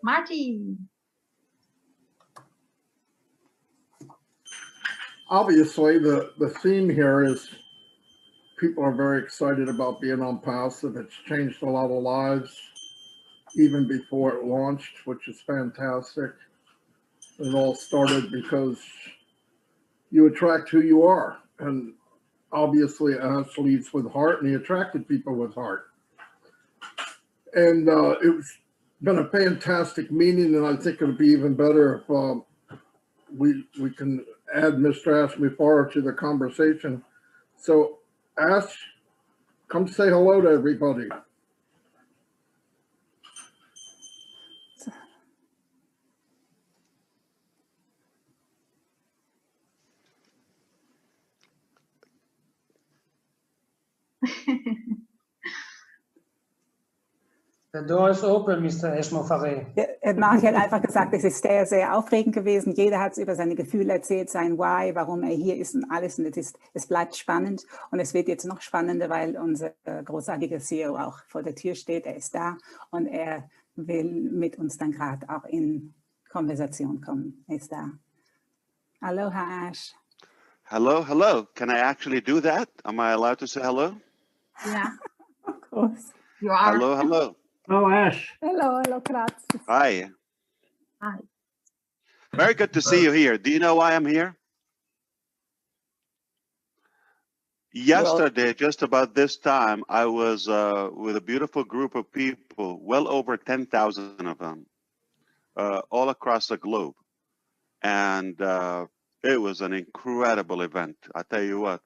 Marty. Obviously, the theme here is people are very excited about being on Passive. It's changed a lot of lives even before it launched, which is fantastic. It all started because you attract who you are. And obviously, Ash leads with heart, and he attracted people with heart. And it's been a fantastic meeting, and I think it'll be even better if we can add Mr. Ash Mufareh to the conversation. So, Ash, come say hello to everybody. The door is open, Mr. Ash Mufareh. Ja, Mark hat einfach gesagt, es ist sehr, sehr aufregend gewesen. Jeder hat über seine Gefühle erzählt, sein Why, warum er hier ist und alles. Und es bleibt spannend. Und es wird jetzt noch spannender, weil unser großartiger CEO auch vor der Tür steht. Er ist da und er will mit uns dann gerade auch in Konversation kommen. Er ist da. Aloha, Ash. Hello, hello. Can I actually do that? Am I allowed to say hello? Yeah, Of course. you are. Hello, hello. Oh, Ash. Hello, Kratz. Hi. Hi. Very good to see you here. Do you know why I'm here? Yesterday, just about this time, I was with a beautiful group of people, well over 10,000 of them, all across the globe. And it was an incredible event. I tell you what,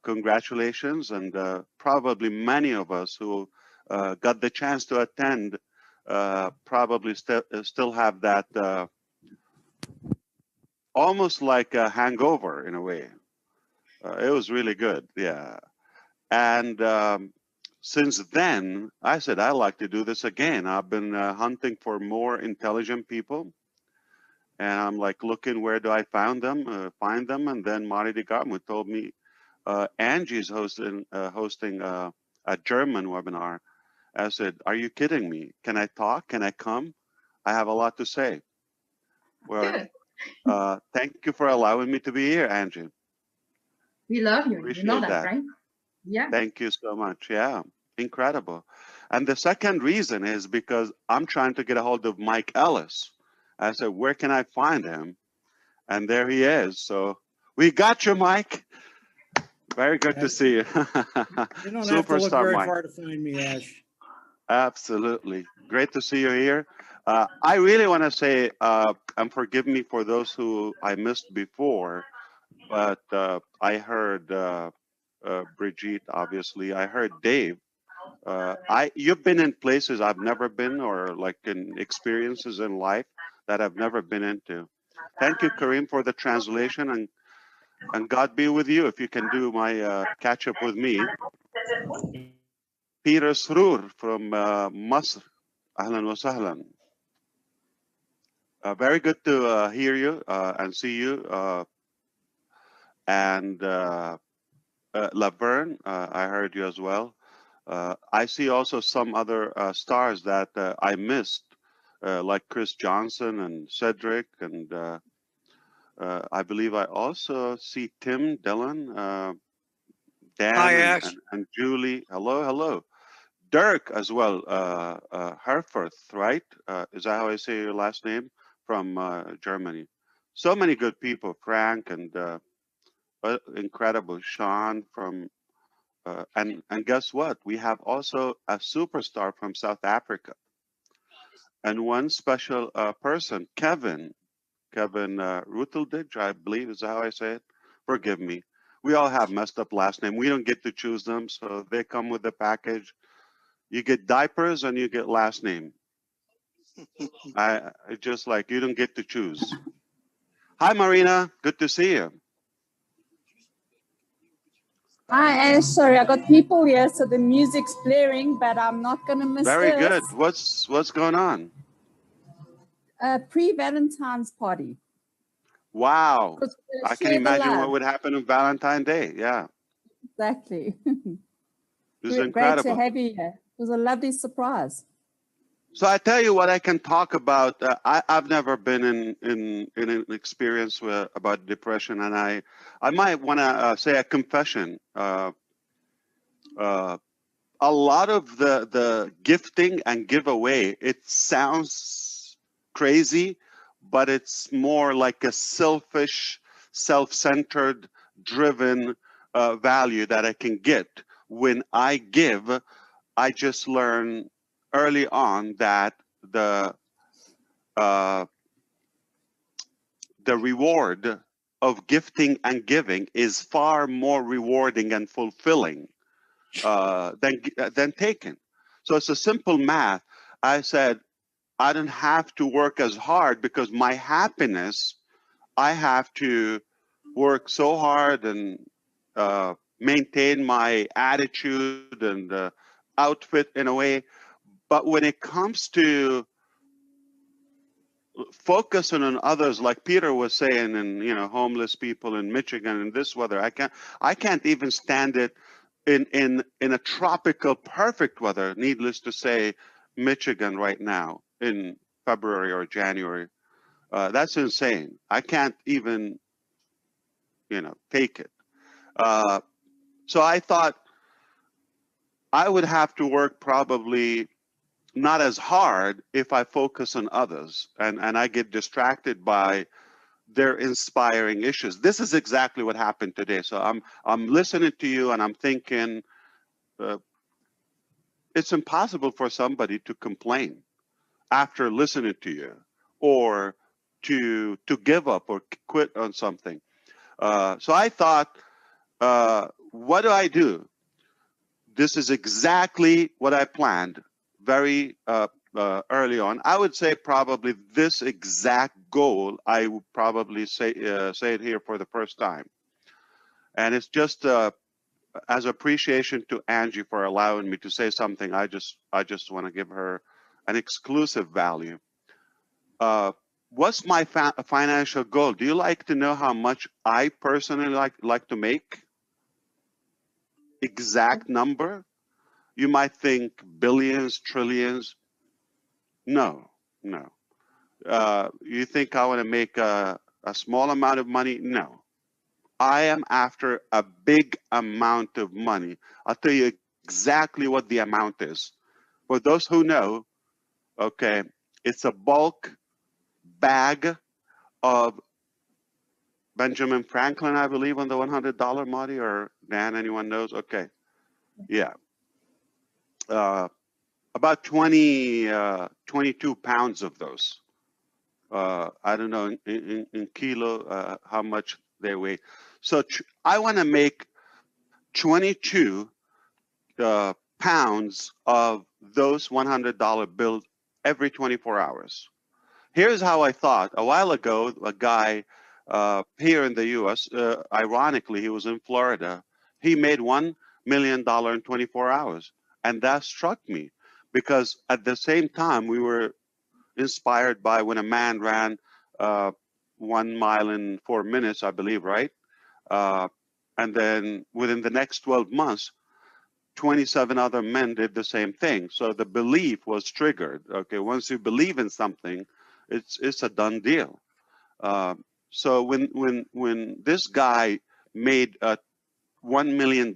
congratulations. And probably many of us who got the chance to attend probably still have that almost like a hangover in a way. It was really good, yeah. And since then, I said, I'd like to do this again. I've been hunting for more intelligent people. And I'm like looking, where do I find them? And then Marty DeGarmo told me Angie's hosting a German webinar. I said, are you kidding me? Can I talk? Can I come? I have a lot to say. Well, thank you for allowing me to be here, Angie. We love you. Appreciate You know that, that. right? Yeah. Thank you so much. Yeah, incredible. And the second reason is because I'm trying to get a hold of Mike Ellis. I said, where can I find him? And there he is. So we got you, Mike. Very good to see you. You don't have to look very far to find me, Ash. Absolutely. Great to see you here. I really want to say, and forgive me for those who I missed before, but I heard Brigitte, obviously. I heard Dave. You've been in places I've never been, or like in experiences in life that I've never been into. Thank you, Kareem, for the translation, and God be with you if you can do my catch up with me. Peter Sroor from Masr. Ahlan wa sahlan. Very good to hear you and see you. And Laverne, I heard you as well. I see also some other stars that I missed, like Chris Johnson and Cedric, and I believe I also see Tim Dillon, Dan, Hi, and Julie. Hello, hello. Dirk as well, Herfurth, right? Is that how I say your last name? From Germany. So many good people, Frank and incredible Sean from, and guess what? We have also a superstar from South Africa. And one special person, Kevin Rutelditch, I believe is how I say it. Forgive me. We all have messed up last name. We don't get to choose them, so they come with the package. You get diapers and you get last name. I just like, you don't get to choose. Hi, Marina. Good to see you. Hi, Ash. Sorry, I got people here, so the music's blaring, but I'm not going to miss Very this. good. What's going on? Pre-Valentine's party. Wow. I can Share the imagine what love. would happen on Valentine's Day. Yeah. Exactly. This is Great incredible. to have you here. It was a lovely surprise. So I tell you what I can talk about. I've never been in an experience about depression, and I might want to say a confession. A lot of the gifting and giveaway, it sounds crazy, but it's more like a selfish, self-centered, driven value that I can get. When I give, I just learn early on that the reward of gifting and giving is far more rewarding and fulfilling than taking. So it's a simple math. I said I don't have to work as hard because my happiness, I have to work so hard and maintain my attitude and outfit in a way. But when it comes to focusing on others, like Peter was saying, and homeless people in Michigan in this weather, I can't even stand it in a tropical perfect weather. Needless to say, Michigan right now in February or January, that's insane. I can't even take it. So I thought I would have to work probably not as hard if I focus on others and I get distracted by their inspiring issues. This is exactly what happened today. So I'm listening to you and I'm thinking it's impossible for somebody to complain after listening to you or to give up or quit on something. So I thought, what do? This is exactly what I planned very early on. I would say probably this exact goal, I would probably say it here for the first time. And it's just as appreciation to Angie for allowing me to say something. I just want to give her an exclusive value. What's my financial goal? Do you like to know how much I personally like to make? Exact number? You might think billions, trillions. No. You think I want to make a small amount of money? No. I am after a big amount of money. I'll tell you exactly what the amount is. For those who know, okay, it's a bulk bag of Benjamin Franklin, I believe, on the $100, Marty, or Dan, anyone knows? Okay. Yeah. About 22 pounds of those. I don't know in kilo how much they weigh. So I want to make 22 pounds of those $100 bills every 24 hours. Here's how I thought. A while ago, a guy here in the U.S., ironically, he was in Florida. He made $1 million in 24 hours. And that struck me because at the same time, we were inspired by when a man ran 1 mile in 4 minutes, I believe, right? And then within the next 12 months, 27 other men did the same thing. So the belief was triggered. Okay, once you believe in something, it's a done deal. So when this guy made $1 million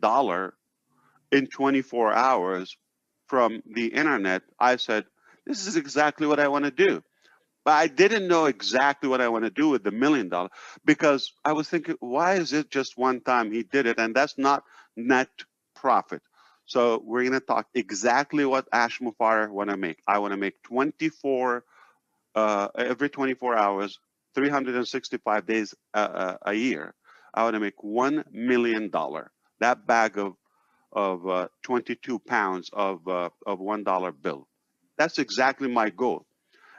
in 24 hours from the internet, I said, this is exactly what I want to do. But I didn't know exactly what I want to do with the $1 million because I was thinking, why is it just one time he did it? And that's not net profit. So we're going to talk exactly what Mufareh want to make. I want to make 24 every 24 hours, 365 days a year. I want to make $1 million. That bag of 22 pounds of $1 bill. That's exactly my goal.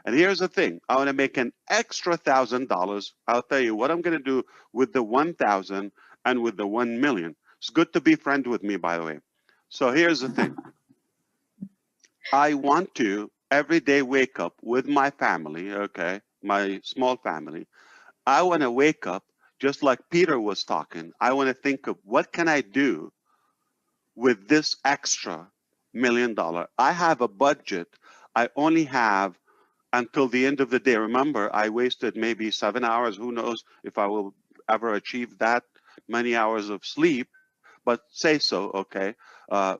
And here's the thing. I want to make an extra $1,000. I'll tell you what I'm going to do with the 1,000 and with the 1 million. It's good to be friends with me, by the way. So here's the thing. I want to every day wake up with my family, okay, my small family. I want to wake up just like Peter was talking. I want to think of what can I do with this extra $1 million. I have a budget I only have until the end of the day. Remember, I wasted maybe 7 hours. Who knows if I will ever achieve that many hours of sleep, but say so, okay?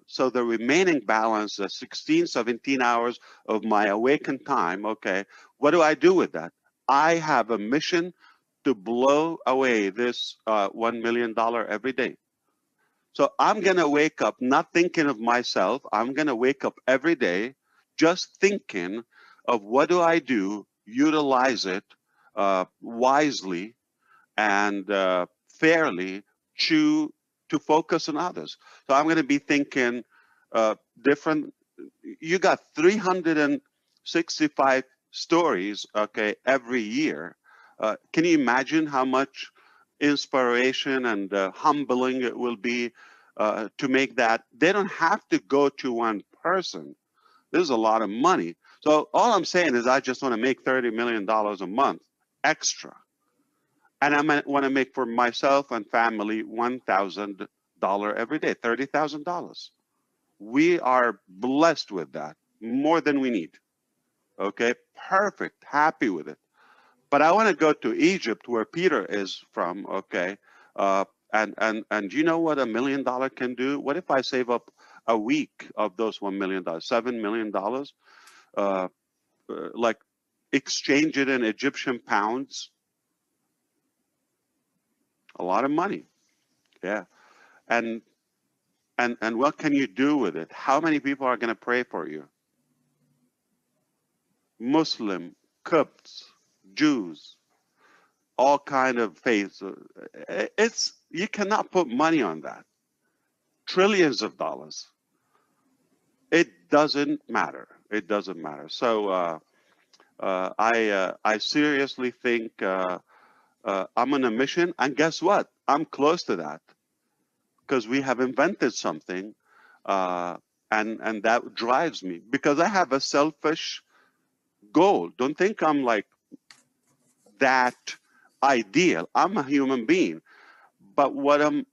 So the remaining balance, 16, 17 hours of my awakened time, okay, what do I do with that? I have a mission to blow away this $1 million every day. So I'm going to wake up not thinking of myself. I'm going to wake up every day just thinking of what do I do, utilize it wisely and fairly to focus on others. So I'm going to be thinking different. You got 365 stories, okay, every year. Can you imagine how much inspiration and humbling it will be to make that? They don't have to go to one person. This is a lot of money. So all I'm saying is I just want to make $30 million a month extra. And I want to make for myself and family $1,000 every day, $30,000. We are blessed with that, more than we need. Okay, perfect, happy with it. But I want to go to Egypt, where Peter is from. Okay, and you know what $1 million can do? What if I save up a week of those $1 million, $7 million? Like exchange it in Egyptian pounds. A lot of money. Yeah. And what can you do with it? How many people are going to pray for you? Muslim, Copts, Jews, all kind of faiths. You cannot put money on that. Trillions of dollars. It doesn't matter. It doesn't matter. So I seriously think I'm on a mission, and guess what? I'm close to that, because we have invented something, and that drives me, because I have a selfish goal. Don't think I'm like that ideal. I'm a human being, but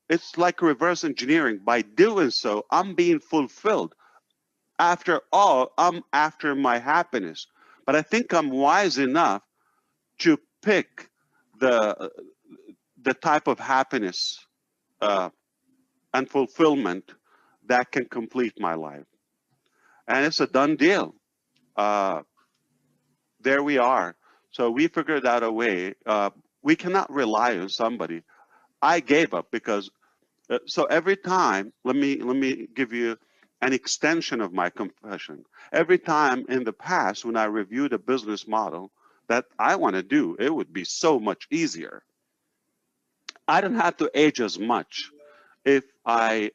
it's like reverse engineering. By doing so, I'm being fulfilled. After all, I'm after my happiness, but I think I'm wise enough to pick the type of happiness and fulfillment that can complete my life. And it's a done deal. There we are. So we figured out a way. We cannot rely on somebody. I gave up because, so every time, let me give you an extension of my confession. Every time in the past when I reviewed a business model that I want to do, it would be so much easier. I don't have to age as much. If I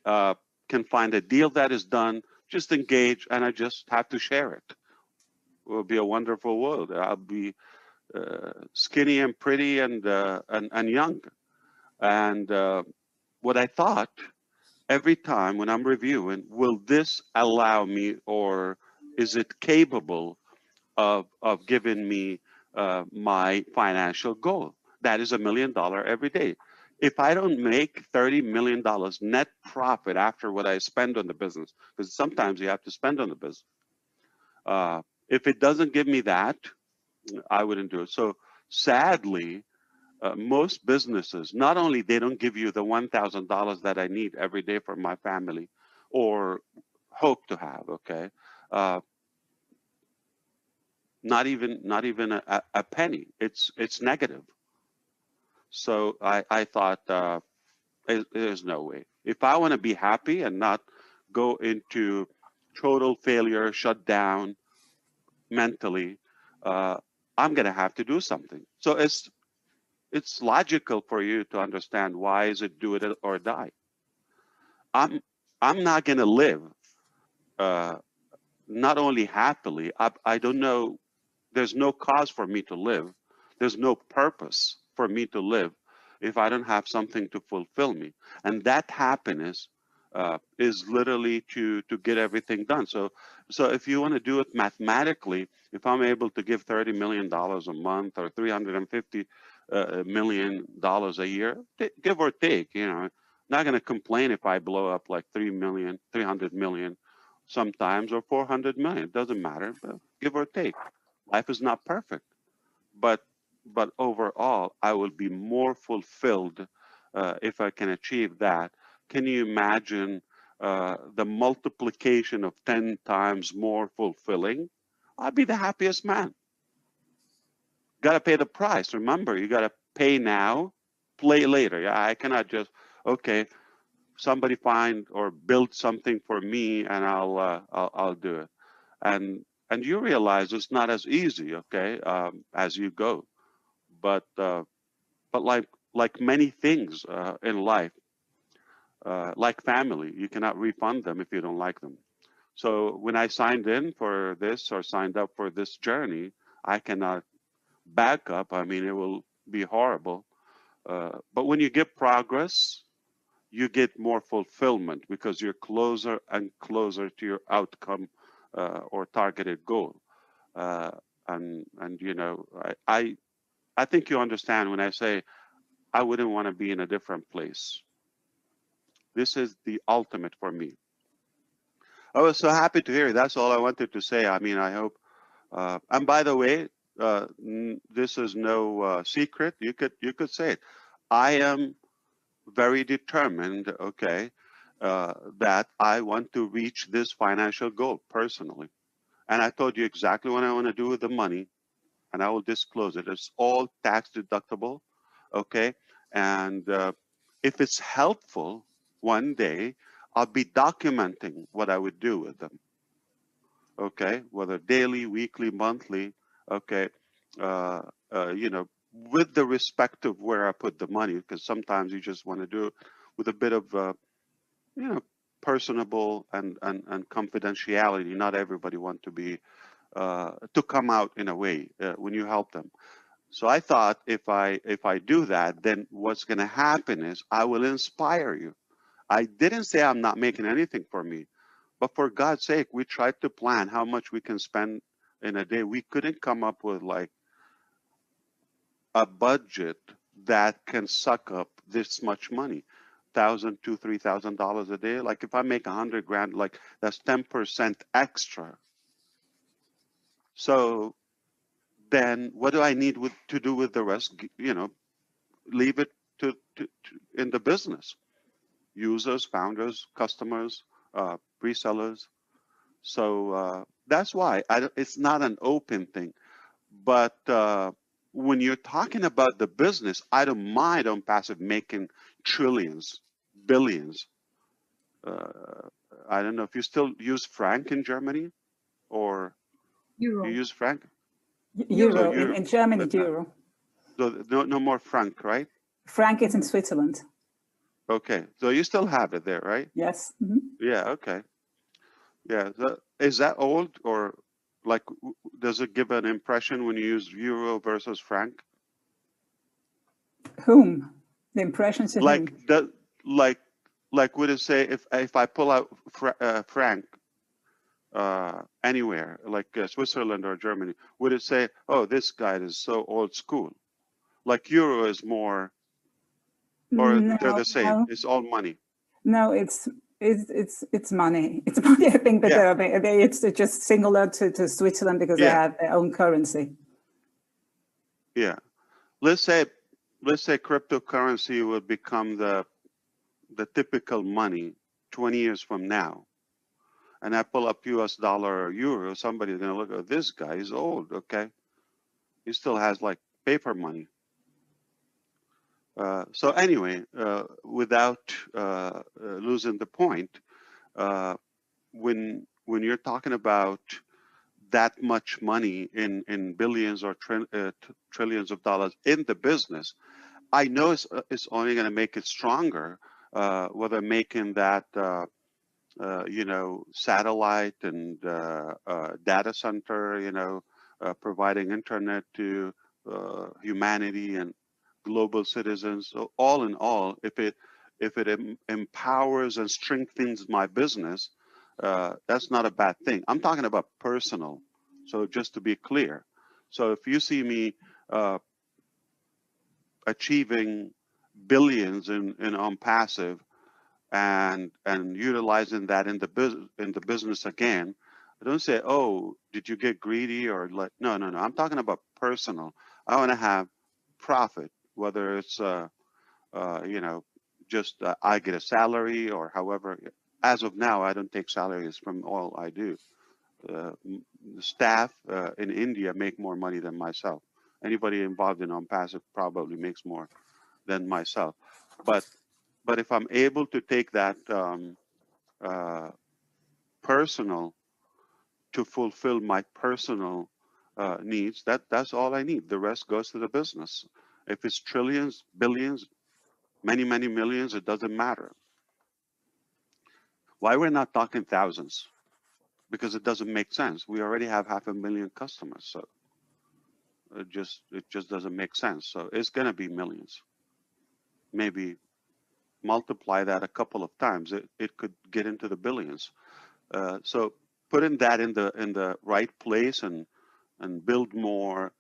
can find a deal that is done, just engage, and I just have to share it. It will be a wonderful world. I'll be skinny and pretty and young. And what I thought, every time when I'm reviewing, will this allow me, or is it capable of giving me my financial goal? That is $1 million every day. If I don't make $30 million net profit after what I spend on the business, because sometimes you have to spend on the business, if it doesn't give me that, I wouldn't do it. So sadly, most businesses, not only they don't give you the $1,000 that I need every day for my family, or hope to have, okay, not even a penny. It's negative. So I thought there's no way. If I want to be happy and not go into total failure, shut down mentally, I'm gonna have to do something. So it's logical for you to understand why is it do it or die. I'm not gonna live not only happily. I don't know. There's no cause for me to live. There's no purpose for me to live if I don't have something to fulfill me. And that happiness is literally to get everything done. So if you want to do it mathematically, if I'm able to give $30 million a month or $350 million a year, give or take, not going to complain if I blow up like 300 million sometimes, or 400 million. It doesn't matter, but give or take. Life is not perfect, but overall, I will be more fulfilled if I can achieve that. Can you imagine the multiplication of 10 times more fulfilling? I'd be the happiest man. Got to pay the price. Remember, you got to pay now, play later. Yeah, I cannot just, okay, somebody find or build something for me and I'll do it. And you realize it's not as easy, okay, as you go. But like many things in life, like family, you cannot refund them if you don't like them. So when I signed in for this or signed up for this journey, I cannot back up. I mean, it will be horrible. But when you get progress, you get more fulfillment because you're closer and closer to your outcome or targeted goal. And you know, I think you understand when I say I wouldn't want to be in a different place. This is the ultimate for me. I was so happy to hear. That's all I wanted to say. I mean, I hope. And by the way, this is no secret. You could say it. I am very determined. Okay, that I want to reach this financial goal personally, and I told you exactly what I want to do with the money, and I will disclose it. It's all tax deductible. Okay, and if it's helpful, one day I'll be documenting what I would do with them. Okay, whether daily, weekly, monthly. Okay, you know, with the respect of where I put the money, because sometimes you just want to do it with a bit of you know, personable and confidentiality. Not everybody want to be to come out in a way when you help them. So I thought if I do that, then what's going to happen is I will inspire you. I didn't say I'm not making anything for me, but for God's sake, we tried to plan how much we can spend in a day. We couldn't come up with like a budget that can suck up this much money. $1,000 to $3,000 a day. Like if I make 100 grand, like that's 10% extra. So then what do I need to do with the rest? You know, leave it to in the business. Users, founders, customers, resellers. So that's why it's not an open thing. But when you're talking about the business, I don't mind on passive making trillions, billions. I don't know if you still use franc in Germany or Euro. you use franc. Euro. So In Germany, it's euro. So no more franc, right? Franc is in Switzerland. Okay, so you still have it there, right? Yes. Mm-hmm. Yeah. Okay. Yeah. Is that old or like does it give an impression when you use euro versus franc? Whom? The impression to Like whom? like would it say if I pull out franc anywhere like Switzerland or Germany, would it say, oh, this guy is so old school? Like euro is more, or they're the same? No. It's all money. No, it's money. It's money. I think that it's just singular to Switzerland because they have their own currency. Yeah. Let's say cryptocurrency will become the typical money 20 years from now. And I pull up US dollar or euro, somebody's going to look at this guy. He's old, okay? He still has like paper money. So anyway, without losing the point, when you're talking about that much money in billions or trillions of dollars in the business, I know it's only going to make it stronger, whether making that you know, satellite and data center, you know, providing internet to humanity and global citizens. So all in all, if it empowers and strengthens my business, that's not a bad thing. I'm talking about personal. So just to be clear, so if you see me achieving billions in on passive, and utilizing that in the business again. I don't say, oh, did you get greedy or like, no. I'm talking about personal. I want to have profit, whether it's, just I get a salary or however. As of now, I don't take salaries from all I do. The staff in India make more money than myself. Anybody involved in OnPassive probably makes more than myself. But if I'm able to take that personal to fulfill my personal needs, that's all I need. The rest goes to the business. If it's trillions, billions, many millions, it doesn't matter. Why we're not talking thousands? Because it doesn't make sense. We already have 500,000 customers, so it just doesn't make sense. So it's going to be millions. Maybe multiply that a couple of times, it could get into the billions. So putting that in the right place and build more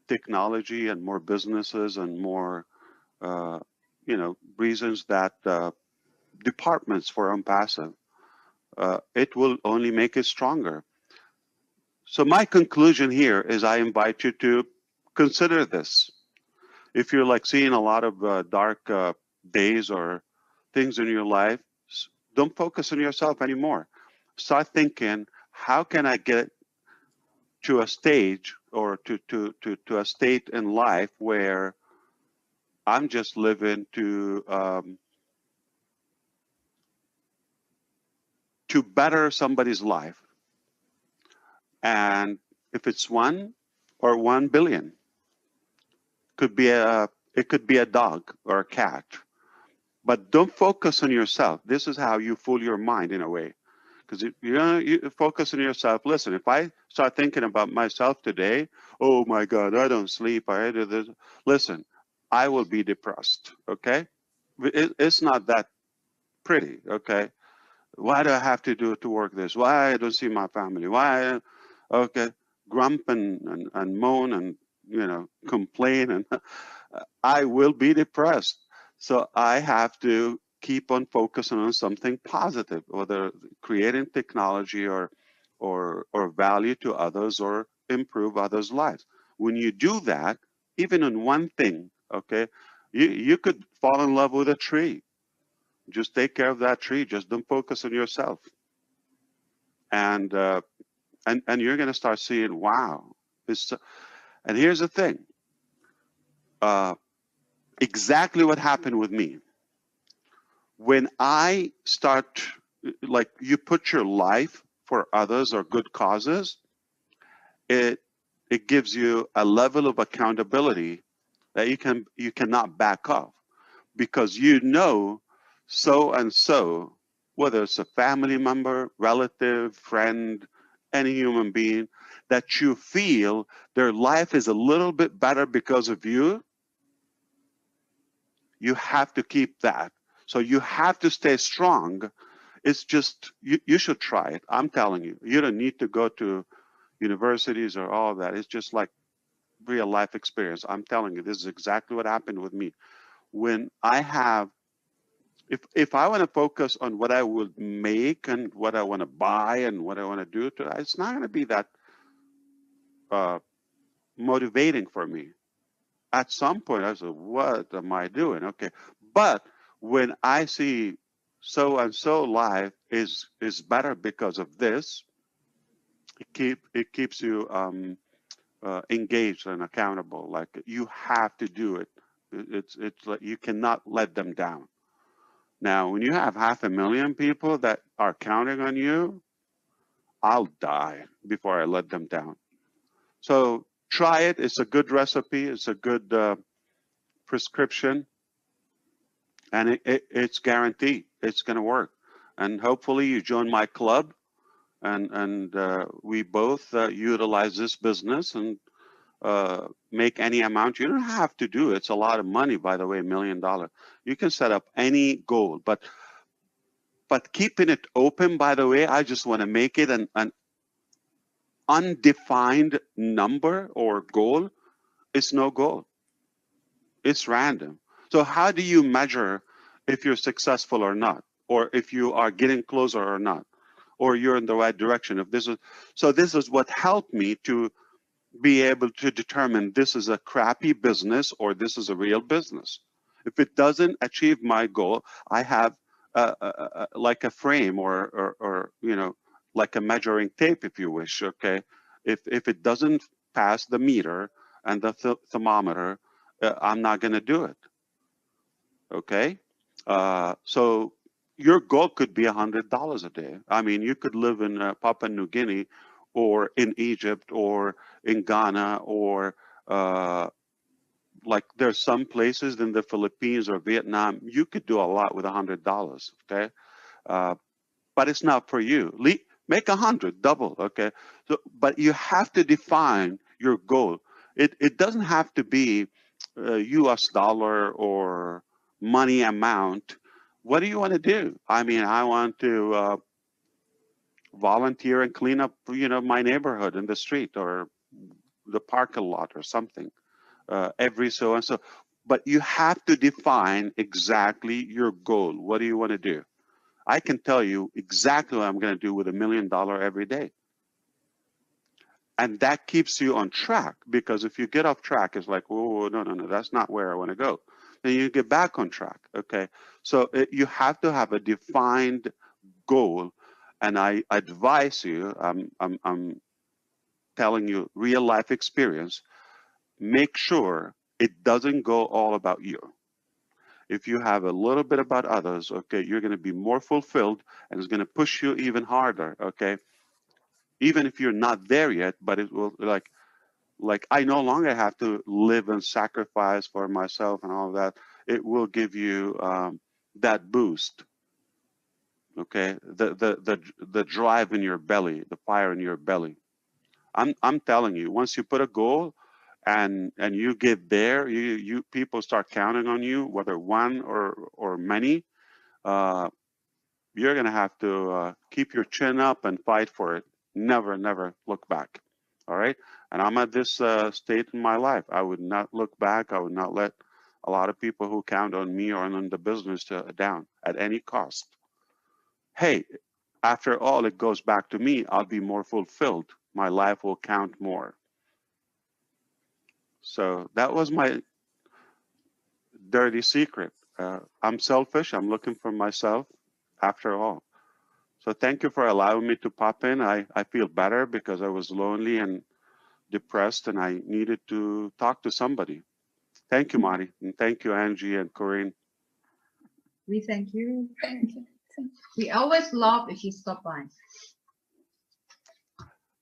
technology and more businesses and more reasons that departments for OnPassive, it will only make it stronger. So my conclusion here is I invite you to consider this. If you're like seeing a lot of dark days or things in your life, don't focus on yourself anymore. Start thinking, how can I get to a stage or to a state in life where I'm just living to better somebody's life. And if it's 1 or 1 billion, it could be a dog or a cat. But don't focus on yourself. This is how you fool your mind in a way. Because you focus on yourself. Listen, if I start thinking about myself today, oh my God, I don't sleep, I do this. Listen, I will be depressed, okay? It's not that pretty, okay? Why do I have to do to work this? Why I don't see my family? Why? Okay, grump and moan and complain, and I will be depressed. So I have to keep on focusing on something positive, whether creating technology or value to others or improve others' lives. When you do that, even in one thing, okay, you could fall in love with a tree. Just take care of that tree. Just don't focus on yourself. And you're going to start seeing, wow. And here's the thing. Exactly what happened with me. When I start, like you put your life for others or good causes, it gives you a level of accountability that you cannot back off, because so and so, whether it's a family member, relative, friend, any human being, that you feel their life is a little bit better because of you, you have to keep that. So you have to stay strong. It's just, you should try it. I'm telling you, you don't need to go to universities or all that. It's just like real life experience. I'm telling you, this is exactly what happened with me. When I have, if I want to focus on what I would make and what I want to buy and what I want to do, it's not going to be that motivating for me. At some point, I said, what am I doing? Okay. But when I see so-and-so life is better because of this, it keeps you engaged and accountable. Like, you have to do it. It's like you cannot let them down. Now, when you have 500,000 people that are counting on you, I'll die before I let them down. So try it. It's a good recipe. It's a good prescription. And it's guaranteed it's going to work. And hopefully you join my club and we both utilize this business and make any amount. You don't have to do it. It's a lot of money, by the way, $1 million. You can set up any goal, but keeping it open, by the way, I just want to make it an undefined number or goal. It's no goal. It's random. So how do you measure if you're successful or not, or if you are getting closer or not, or you're in the right direction. If this is what helped me to be able to determine this is a crappy business or this is a real business. If it doesn't achieve my goal, I have like a frame or you know, like a measuring tape, if you wish. Okay, if it doesn't pass the meter and the thermometer, I'm not going to do it. Okay, so your goal could be $100 a day. I mean, you could live in Papua New Guinea, or in Egypt, or in Ghana, or like there's some places in the Philippines or Vietnam, you could do a lot with $100. Okay, but it's not for you. Make 100, double. Okay, so but you have to define your goal. It doesn't have to be U.S. dollar or money amount. What do you want to do? I mean, I want to volunteer and clean up, you know, my neighborhood in the street or the parking lot or something every so and so. But you have to define exactly your goal. What do you want to do? I can tell you exactly what I'm going to do with $1 million every day. And that keeps you on track, because if you get off track, it's like, oh, no, that's not where I want to go. Then you get back on track, okay? So you have to have a defined goal, and I advise you, I'm telling you real life experience, make sure it doesn't go all about you. If you have a little bit about others, okay, you're going to be more fulfilled, and it's going to push you even harder, okay? Even if you're not there yet, but it will, like I no longer have to live and sacrifice for myself and all of that. It will give you that boost, okay? The drive in your belly, the fire in your belly. I'm telling you, once you put a goal and you get there, you people start counting on you, whether one or many. You're gonna have to keep your chin up and fight for it. Never look back. All right. And I'm at this state in my life. I would not look back. I would not let a lot of people who count on me or on the business down at any cost. Hey, after all, it goes back to me. I'll be more fulfilled. My life will count more. So that was my dirty secret. I'm selfish. I'm looking for myself after all. So thank you for allowing me to pop in. I feel better because I was lonely and depressed, and I needed to talk to somebody. Thank you, Marty, and thank you, Angie and Corinne. We thank you. Thank you. We always love if you stop by.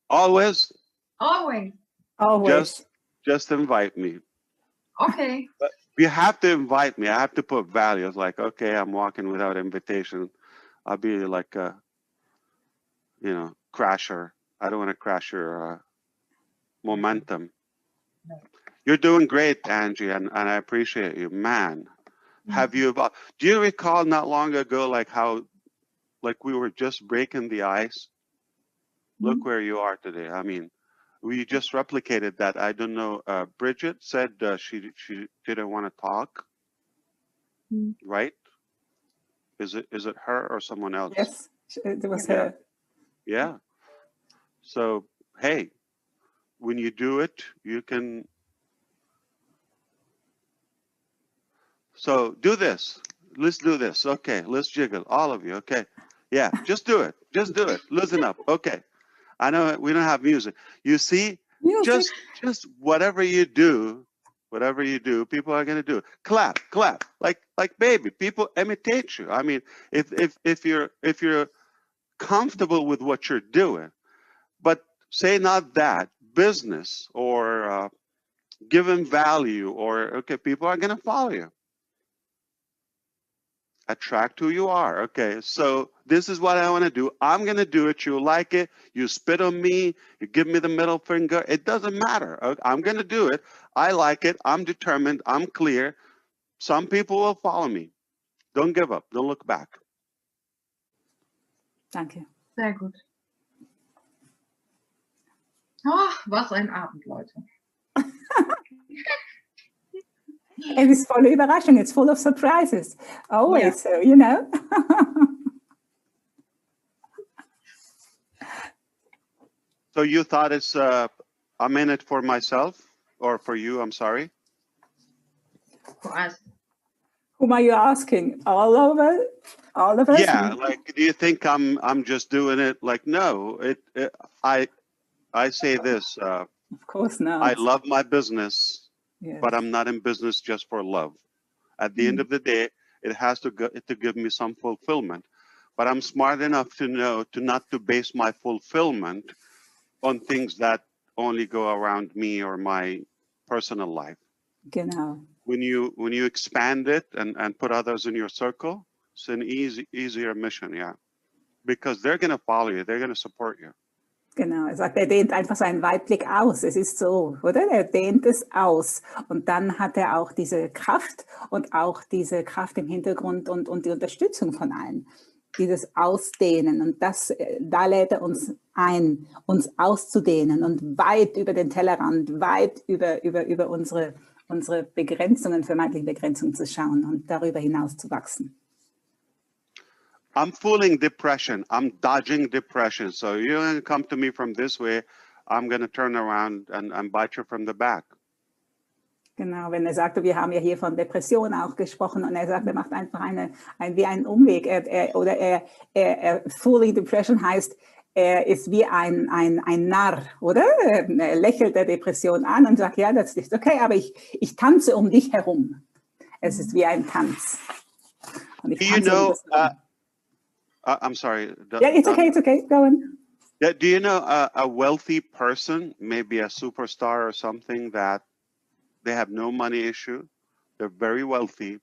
Always. Always. Just invite me. Okay. But you have to invite me. I have to put values like, okay, I'm walking without invitation. I'll be like a, you know, crasher. I don't want to crash your momentum. No. You're doing great, Angie, and I appreciate you, man. Have you? Do you recall not long ago, like how, like we were just breaking the ice? Look where you are today. I mean, we just replicated that. I don't know. Bridget said she didn't want to talk, right? Is it her or someone else? Yes, it was her. Yeah. So hey, when you do it, you can. So do this. Let's do this. Okay, let's jiggle, all of you. Okay, yeah, just do it. Just do it. Listen up. Okay, I know we don't have music. You see, Music. just whatever you do, people are gonna do it. Clap, like baby. People imitate you. I mean, if you're comfortable with what you're doing, but say not that business or giving value, or okay, people are gonna follow you. Attract who you are. Okay, so this is what I want to do. I'm going to do it. You like it. You spit on me. You give me the middle finger. It doesn't matter. I'm going to do it. I like it. I'm determined. I'm clear. Some people will follow me. Don't give up. Don't look back. Danke. Sehr gut. Oh, was ein Abend, Leute. Es ist voller Überraschung. It's full of surprises. Always, Yeah. so, you know. So you thought it's I'm in it for myself or for you? I'm sorry. For us. Whom are you asking? All of us? Yeah, like, do you think I'm just doing it? Like, no. I say this. Of course not. I love my business, Yes. but I'm not in business just for love. At the end of the day, it has to give me some fulfillment. But I'm smart enough to know not to base my fulfillment on things that only go around me or my personal life. Genau. When you expand it and put others in your circle, it's an easier mission, yeah. Because they're going to follow you, they're going to support you. Genau, er sagt, er dehnt einfach seinen Weitblick aus. Es ist so, oder? Er dehnt es aus. Und dann hat er auch diese Kraft und auch diese Kraft im Hintergrund und die Unterstützung von allen. Dieses Ausdehnen. Und da lädt er uns ein, uns auszudehnen und weit über den Tellerrand, weit über unsere Begrenzungen, vermeintlichen Begrenzungen zu schauen und darüber hinaus zu wachsen. I'm fooling depression. I'm dodging depression. So you're going to come to me from this way. I'm going to turn around and bite you from the back. Genau, wenn er sagte, wir haben ja hier von Depression auch gesprochen und er sagt, er macht einfach wie einen Umweg. Fooling depression heißt, er ist wie ein Narr, oder? Er lächelt der Depression an und sagt, ja, das ist okay, aber ich tanze um dich herum. Es ist wie ein Tanz. Und ich tanze I'm sorry. Yeah, it's okay. Go on. Yeah, do you know a wealthy person, maybe a superstar or something, that they have no money issue? They're very wealthy,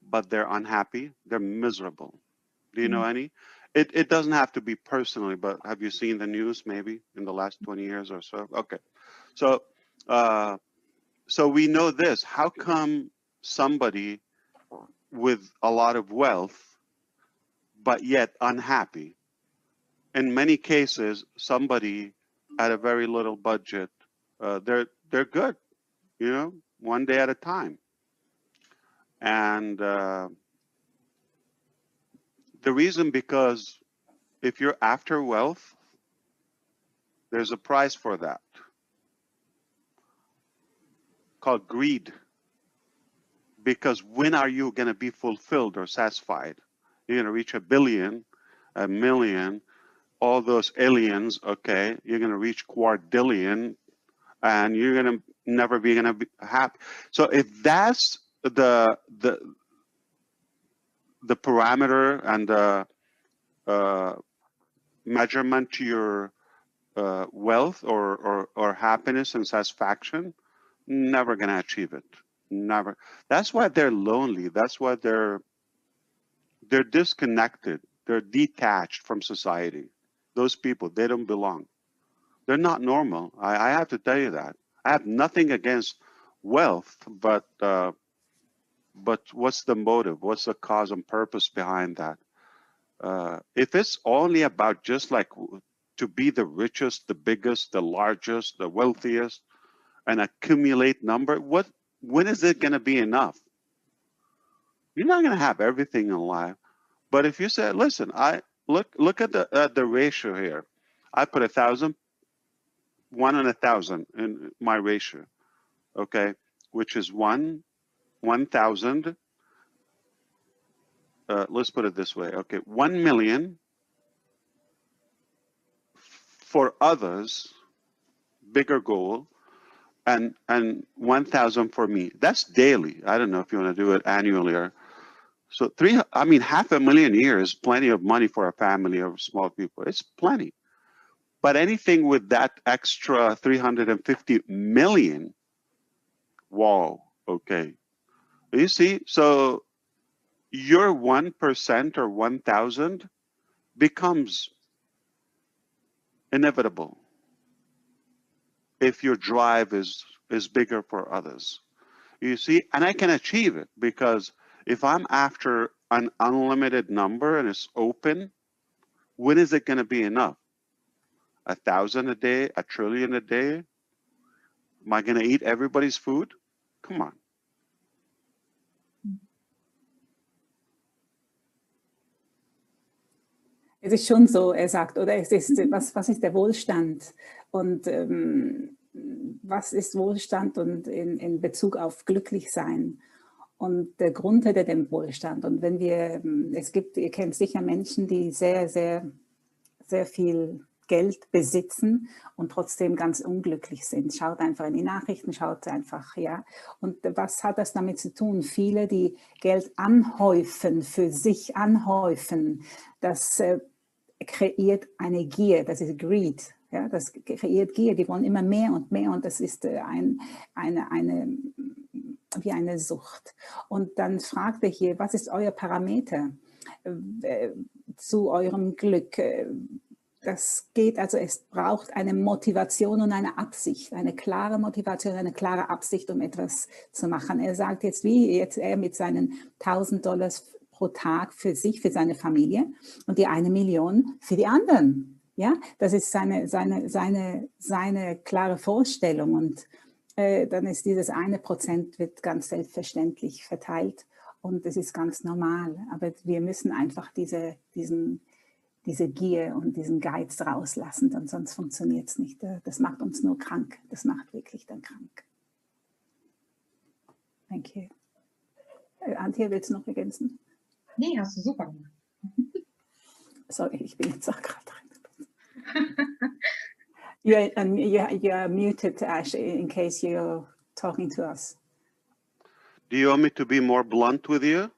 but they're unhappy. They're miserable. Do you know any? It doesn't have to be personally, but have you seen the news maybe in the last 20 years or so? Okay. So we know this. How come somebody with a lot of wealth but yet unhappy? In many cases, somebody at a very little budget, they're good, you know, one day at a time. And the reason, because if you're after wealth, there's a price for that called greed. Because when are you going to be fulfilled or satisfied? You're going to reach 1 billion, 1 million, all those aliens, okay? You're going to reach quadrillion, and you're going to never be going to be happy. So if that's the parameter and the measurement to your wealth or happiness and satisfaction, never going to achieve it. Never. That's why they're lonely. That's why they're disconnected. They're detached from society. Those people, they don't belong. They're not normal. I have to tell you that. I have nothing against wealth, but what's the motive? What's the cause and purpose behind that? If it's only about just like to be the richest, the biggest, the largest, the wealthiest, and accumulate number, when is it going to be enough? You're not going to have everything in life. But if you say, listen, I look at the ratio here. I put 1,000, 1 and 1,000 in my ratio, okay, which is 1,000. Let's put it this way, okay, 1 million for others, bigger goal, and 1,000 for me. That's daily. I don't know if you want to do it annually or so. Half a million a year is plenty of money for a family of small people. It's plenty. But anything with that extra 350 million, whoa, okay. You see, so your 1% or 1,000 becomes inevitable if your drive is bigger for others. You see, and I can achieve it because if I'm after an unlimited number and it's open, when is it going to be enough? 1,000 a day, 1 trillion a day? Am I going to eat everybody's food? Come on. Es ist schon so, er sagt, oder es ist, was ist der Wohlstand? Und was ist Wohlstand und in Bezug auf glücklich sein? Und der Grund hinter dem Wohlstand. Und wenn wir, ihr kennt sicher Menschen, die sehr, sehr, sehr viel Geld besitzen und trotzdem ganz unglücklich sind. Schaut einfach in die Nachrichten, schaut einfach, ja. Und was hat das damit zu tun? Viele, die Geld anhäufen, für sich anhäufen, das kreiert eine Gier, das ist Greed. Ja, das kreiert Gier, die wollen immer mehr und das ist wie eine Sucht. Und dann fragt er hier, was ist euer Parameter zu eurem Glück? Das geht, also es braucht eine Motivation und eine Absicht, eine klare Motivation, eine klare Absicht, um etwas zu machen. Er sagt jetzt, wie jetzt er mit seinen $1000 pro Tag für sich, für seine Familie und die 1 Million für die anderen. Ja, das ist seine klare Vorstellung und dann ist dieses 1% wird ganz selbstverständlich verteilt und das ist ganz normal. Aber wir müssen einfach diese Gier und diesen Geiz rauslassen, denn sonst funktioniert es nicht. Das macht uns nur krank. Das macht wirklich dann krank. Thank you. Antje, willst du noch ergänzen? Nee, hast du super gemacht. Sorry, ich bin jetzt auch gerade drin. You're muted, Ash, in case you're talking to us. Do you want me to be more blunt with you?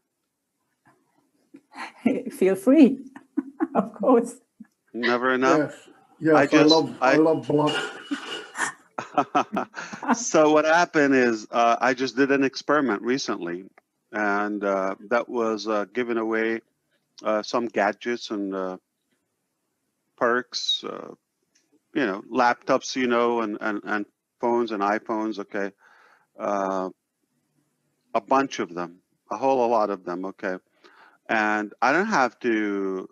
Feel free, of course. Never enough? Yes, I love blunt. So what happened is I just did an experiment recently, and that was giving away some gadgets and perks, laptops, and phones and iPhones, okay, a bunch of them, a whole lot of them, okay, and I don't have to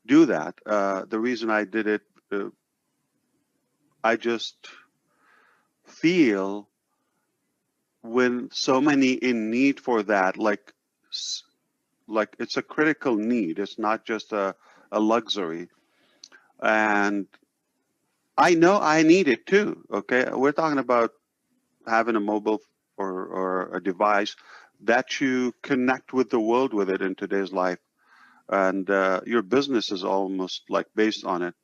do that. The reason I did it, I just feel when so many in need for that, like it's a critical need. It's not just a luxury. And I know I need it too, okay? We're talking about having a mobile or a device that you connect with the world with it in today's life. And your business is almost like based on it.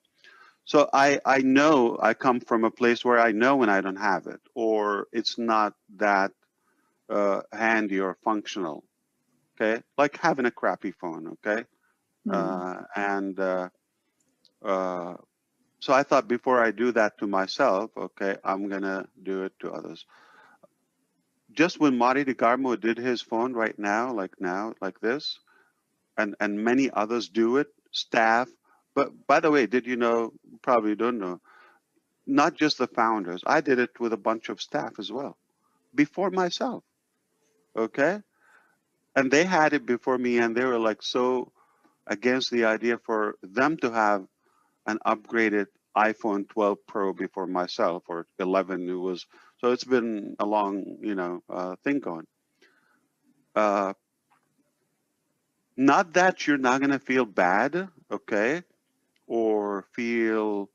So I know I come from a place where I know when I don't have it, or it's not that handy or functional, okay? Like having a crappy phone, okay? So I thought before I do that to myself, okay, I'm gonna do it to others. Just when Marty DeGarmo did his phone right now, like this, and many others do it, staff. But by the way, did you know, probably don't know, not just the founders, I did it with a bunch of staff as well, before myself, okay? And they had it before me, and they were like so against the idea for them to have an upgraded iPhone 12 Pro before myself, or 11 it was. So it's been a long, thing going. Not that you're not going to feel bad, okay, or feel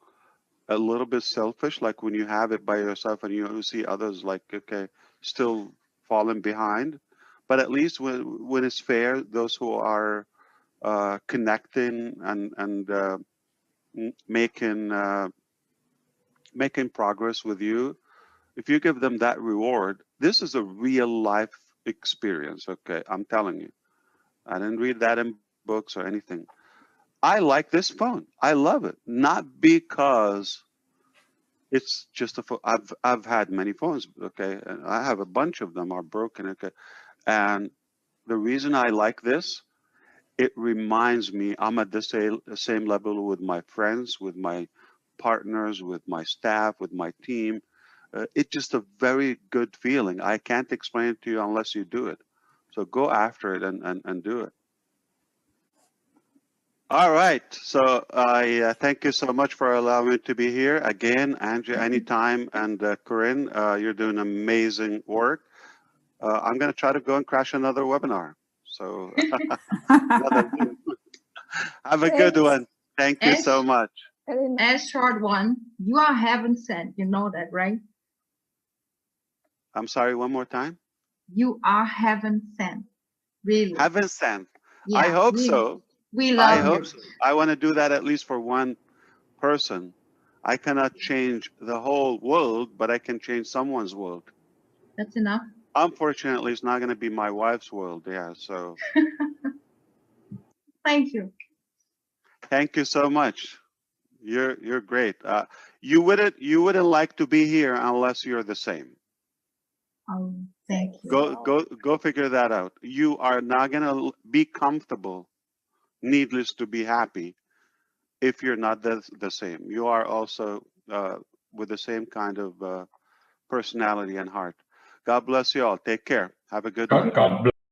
a little bit selfish, like when you have it by yourself and you see others like, okay, still falling behind. But at least when it's fair, those who are connecting and making progress with you, if you give them that reward, this is a real life experience, okay? I'm telling you. I didn't read that in books or anything. I like this phone. I love it. Not because it's just a phone. I've had many phones, okay? And I have a bunch of them are broken, okay? And the reason I like this, it reminds me I'm at the same level with my friends, with my partners, with my staff, with my team. It's just a very good feeling. I can't explain it to you unless you do it. So go after it and do it. All right. So I thank you so much for allowing me to be here. Again, Andrew, anytime. And Corinne, you're doing amazing work. I'm going to try to go and crash another webinar. So Have a good Thanks. one. Thank you so much. As short one, you are heaven sent. You know that, right? I'm sorry, one more time. You are heaven sent. Really. Heaven sent. Yeah, I hope so. We I love hope you. so. I want to do that at least for one person. I cannot change the whole world, but I can change someone's world. That's enough. Unfortunately, it's not going to be my wife's world. Yeah, so. Thank you. Thank you so much. You're great. You wouldn't like to be here unless you're the same. Thank you. Go figure that out. You are not going to be comfortable, needless to be happy, if you're not the same. You are also with the same kind of personality and heart. God bless you all. Take care. Have a good one. God bless.